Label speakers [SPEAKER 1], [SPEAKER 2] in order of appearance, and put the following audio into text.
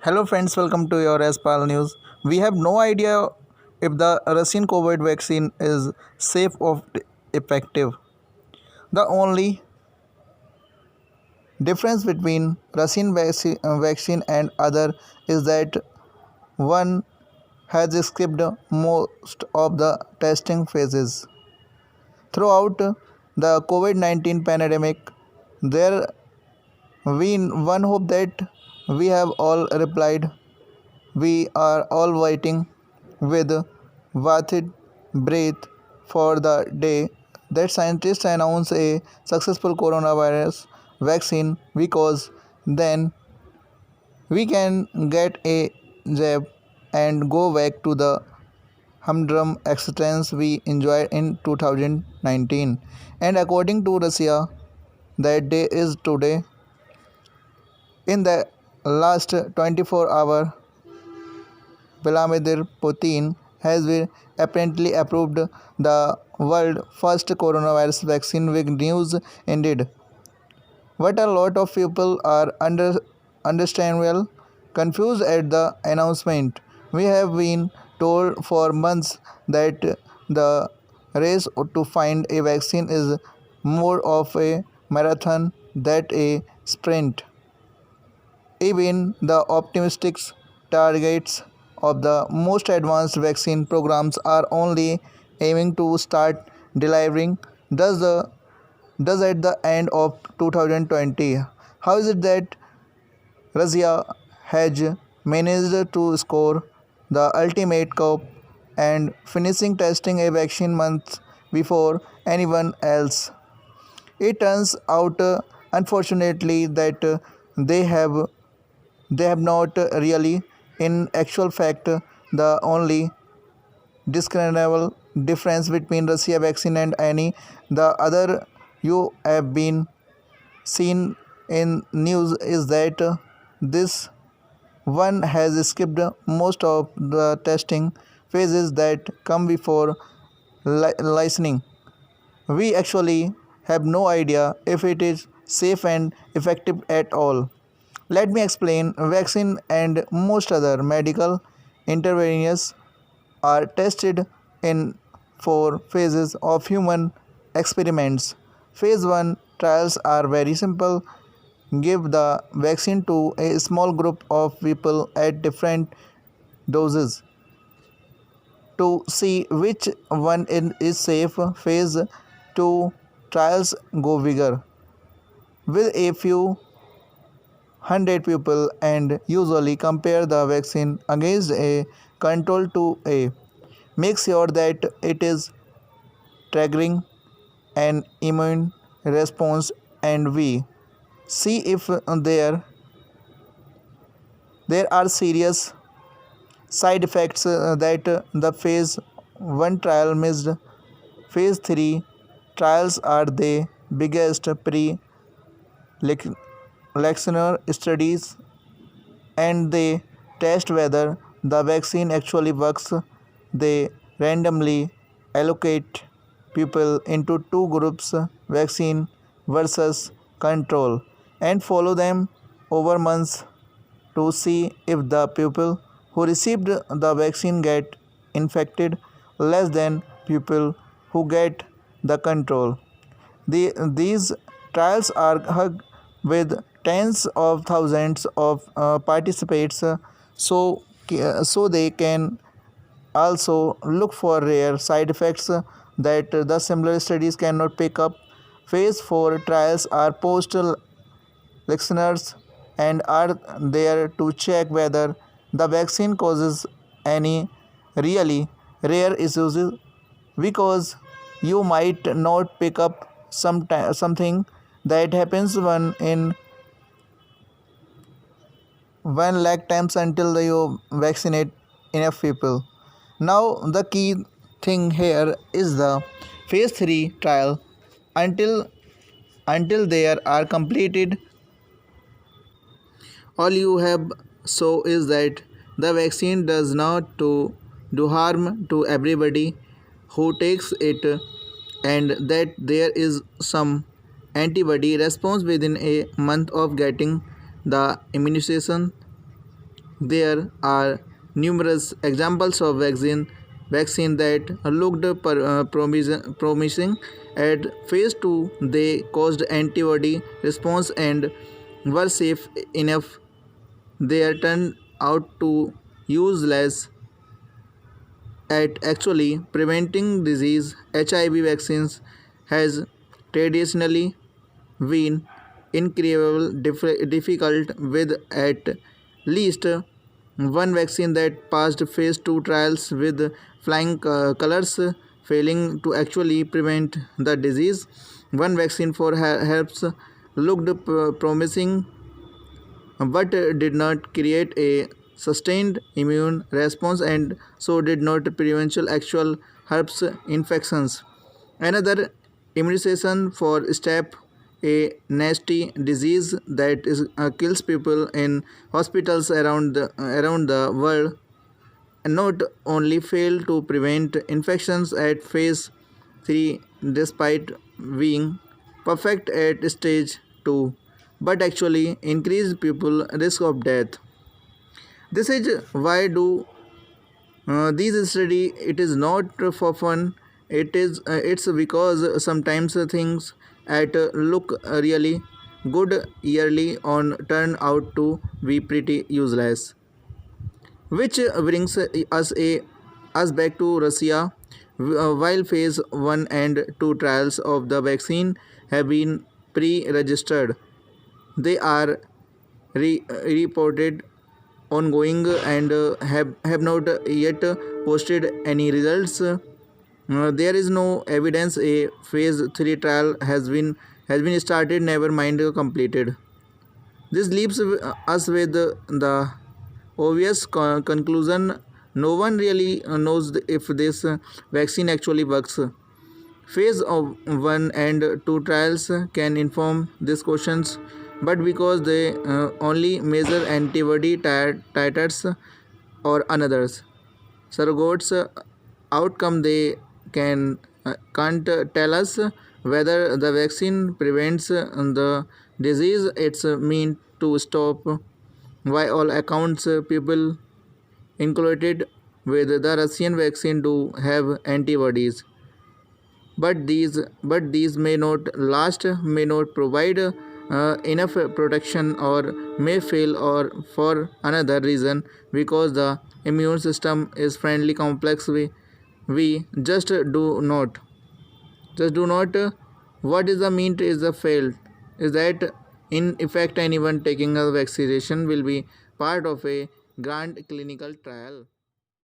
[SPEAKER 1] Hello friends, welcome to your SPAL news. We have no idea if the Russian COVID vaccine is safe or effective. The only difference between Russian vaccine and other is that one has skipped most of the testing phases. Throughout the COVID-19 pandemic, there we one hope that we have all replied. We are all waiting with bated breath for the day that scientists announce a successful coronavirus vaccine because then we can get a jab and go back to the humdrum existence we enjoyed in 2019. And according to Russia, that day is today. In the last 24 hours, Vladimir Putin has apparently approved the world's first coronavirus vaccine with news indeed. But a lot of people are understandable confused at the announcement. We have been told for months that the race to find a vaccine is more of a marathon than a sprint. Even the optimistic targets of the most advanced vaccine programs are only aiming to start delivering does at the end of 2020. How is it that Russia has managed to score the ultimate cup and finishing testing a vaccine months before anyone else? It turns out, unfortunately, that they have not really. In actual fact, the only discernible difference between Russia vaccine and any the other you have been seen in news is that this one has skipped most of the testing phases that come before licensing. We actually have no idea if it is safe and effective at all. Let me explain. Vaccine and most other medical interventions are tested in four phases of human experiments. Phase 1 trials are very simple. Give the vaccine to a small group of people at different doses to see which one is safe. Phase 2 trials go bigger with a few hundred people and usually compare the vaccine against a control to a make sure that it is triggering an immune response and we see if there are serious side effects that the phase 1 trial missed. Phase 3 trials are the biggest pre-lectioner studies and they test whether the vaccine actually works. They randomly allocate people into two groups, vaccine versus control, and follow them over months to see if the people who received the vaccine get infected less than people who get the control. These trials are hugged with tens of thousands of participants so they can also look for rare side effects that the similar studies cannot pick up. Phase 4 trials are post listeners and are there to check whether the vaccine causes any really rare issues because you might not pick up something that happens one in 1 lakh times until you vaccinate enough people. Now the key thing here is the phase 3 trial until they are completed. All you have so is that the vaccine does not to do harm to everybody who takes it and that there is some antibody response within a month of getting the immunization. There are numerous examples of vaccine that looked promising at phase 2. They caused antibody response and were safe enough. They are turned out to useless at actually preventing disease. HIV vaccines has traditionally been incredibly difficult, with at least one vaccine that passed phase 2 trials with flying colors failing to actually prevent the disease. One vaccine for herpes looked promising but did not create a sustained immune response, and so did not prevent actual herpes infections. Another immunization for staph, a nasty disease that kills people in hospitals around the world, not only failed to prevent infections at phase 3 despite being perfect at stage 2, but actually increased people risk of death. This is why do these study it is not for fun. It's because sometimes things at look really good yearly on turn out to be pretty useless. Which brings us back to Russia. While phase 1 and 2 trials of the vaccine have been pre-registered, they are reported ongoing and have not yet posted any results. There is no evidence a phase 3 trial has been started, never mind completed. This leaves us with the obvious conclusion: no one really knows if this vaccine actually works. Phase of 1 and 2 trials can inform these questions, but because they only measure antibody titers or another surrogates outcome, they can't tell us whether the vaccine prevents the disease it's meant to stop. By all accounts, people included with the Russian vaccine do have antibodies, but these may not last, may not provide enough protection, or may fail or for another reason, because the immune system is friendly complex. We just do not what is the mean is the failed is that in effect anyone taking a vaccination will be part of a grand clinical trial.